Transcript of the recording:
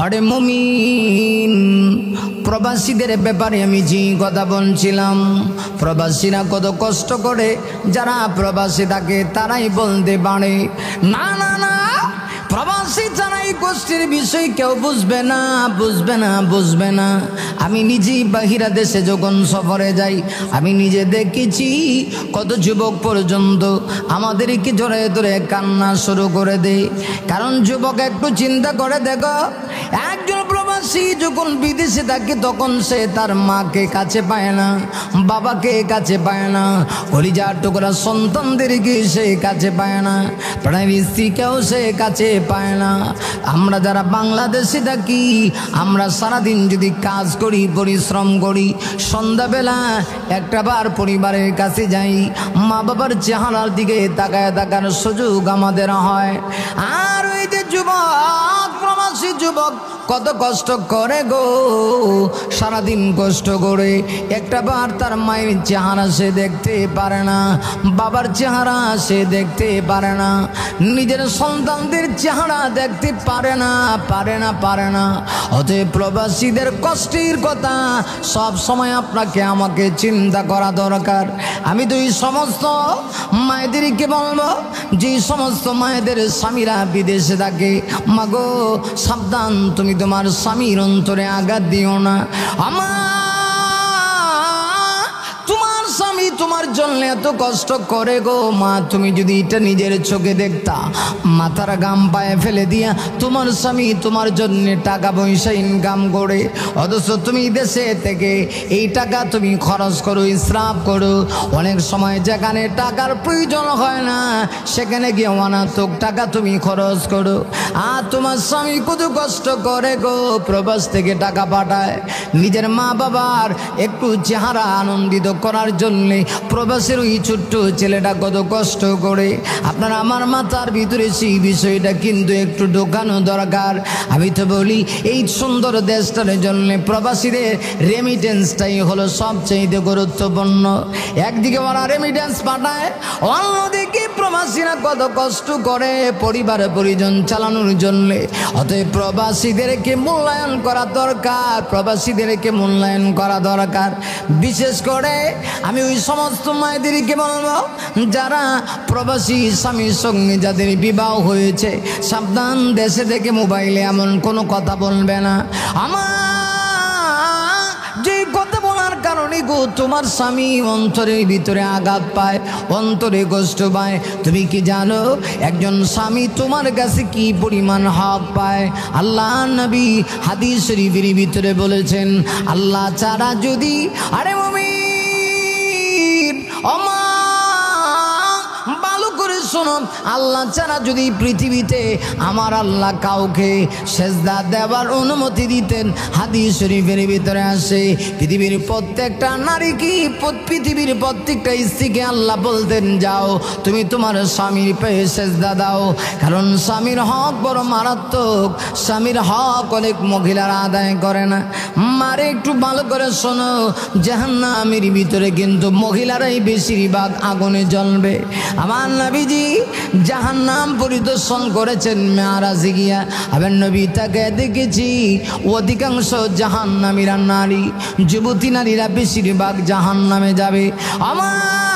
আরে মুমিন, প্রবাসীদের ব্যাপারে আমি যে কথা বলছিলাম, প্রবাসীরা কত কষ্ট করে, যারা প্রবাসী থাকে তারাই বলতে পারে। না না না, প্রবাসী ছাড়া এই গোষ্ঠীর বিষয় কেউ বুঝবে না, বুঝবে না, বুঝবে না। আমি নিজেই বাহিরা দেশে যখন সফরে যাই, আমি নিজে দেখেছি কত যুবক পর্যন্ত আমাদেরকে ধরে ধরে কান্না শুরু করে দেয়। কারণ যুবক একটু চিন্তা করে দেখো, একজন প্রবাসী যখন বিদেশে থাকে তখন সে তার মাকে কাছে পায় না, বাবাকে কাছে পায় না, কলিজার টুকরা সন্তানদেরকে সে কাছে পায় না, প্রাণের স্ত্রীকেও সে কাছে পায় না। আমরা যারা বাংলাদেশে থাকি, আমরা সারাদিন যদি কাজ করি, পরিশ্রম করি, সন্ধ্যাবেলা একটা বার পরিবারের কাছে যাই, মা বাবার চেহারার দিকে তাকায় তাকার সুযোগ আমাদের হয়। আর ওই যে যুবক, প্রবাসী যুবক কত কষ্ট করে গো, সারাদিন কষ্ট করে একটা বার তার মায়ের চেহারা সে দেখতে পারে না, বাবার চেহারা সে দেখতে পারে না, নিজের সন্তানদের চেহারা দেখতে পারে না, পারে না, পারে না। অতএব প্রবাসীদের কষ্টের কথা সব সময় আপনাকে আমাকে চিন্তা করা দরকার। আমি তো এই সমস্ত মায়েদেরকে বলবো, যে সমস্ত মায়েদের স্বামীরা বিদেশে থাকে, মাগো সাবধান, তুমি তোমার স্বামীর অন্তরে আঘাত দিও না। তোমার স্বামী তোমার জন্য এত কষ্ট করে গো মা, তুমি যদি এটা নিজের চোখে দেখতা, মাথার গাম পায়ে ফেলে দিয়া তোমার স্বামী তোমার জন্য টাকা পয়সা ইনকাম করে, অথচ তুমি দেশে থেকে এই টাকা তুমি খরচ করো, ইসরাফ করো। অনেক সময় যেখানে টাকার প্রয়োজন হয় না সেখানে গিয়ে অনাত্মক টাকা তুমি খরচ করো। আর তোমার স্বামী কত কষ্ট করে গো, প্রবাস থেকে টাকা পাঠায় নিজের মা বাবার একটু চেহারা আনন্দিত করার জন্যে। প্রবাসের ওই ছোট্ট ছেলেটা কত কষ্ট করে, আপনার আমার মাথার ভিতরে সেই বিষয়টা কিন্তু একটু ঢোকানো দরকার। আমি তো বলি এই সুন্দর দেশটার জন্য প্রবাসীদের রেমিটেন্সটাই হলো সবচেয়ে গুরুত্বপূর্ণ। একদিকে ওরা রেমিটেন্স পাঠায়, অন্যদিকে প্রবাসীরা কত কষ্ট করে পরিবার পরিজন চালানোর জন্য। অতএব প্রবাসীদেরকে মূল্যায়ন করা দরকার, প্রবাসীদেরকে মূল্যায়ন করা দরকার। বিশেষ করে আমি ওই সমস্ত মায়েদেরকে বলবো যারা প্রবাসী স্বামীর সঙ্গে যাদের বিবাহ হয়েছে, সাবধান, দেশে থেকে মোবাইলে এমন কোনো কথা বলবে না। আমার যে কথা বলার কারণে গো তোমার স্বামী অন্তরের ভিতরে আঘাত পায়, অন্তরে কষ্ট পায়। তুমি কি জানো একজন স্বামী তোমার কাছে কি পরিমাণ হক পায়? আল্লাহ নবী হাদিস শরীফের ভিতরে বলেছেন, আল্লাহ ছাড়া যদি, আরে মুমিন ওমা ভালো করে শোনো, আল্লাহ ছাড়া যদি পৃথিবীতে আমার আল্লাহ কাউকে সেজদা দেওয়ার অনুমতি দিতেন, হাদিস শরীফের ভিতরে আসে পৃথিবীর প্রত্যেকটা নারী কি, পৃথিবীর প্রত্যেকটা স্ত্রীকে আল্লাহ বলতেন যাও তুমি তোমার স্বামীর পায়ে সেজদা দাও। কারণ স্বামীর হক বড় মারাত্মক, স্বামীর হক অনেক মহিলারা আদায় করে না। মারে একটু ভালো করে শোনো, জাহান্নামের ভিতরে কিন্তু মহিলারাই বেশিরভাগ আগুনে জ্বলবে। আমার নবীজি জাহান্নাম পরিদর্শন করেছেন মেরাজে গিয়া, আবার নবী তাকে দেখেছি অধিকাংশ জাহান্নামীরা নারী, যুবতী নারীরা বেশিরভাগ জাহান্নামে যাবে। আমার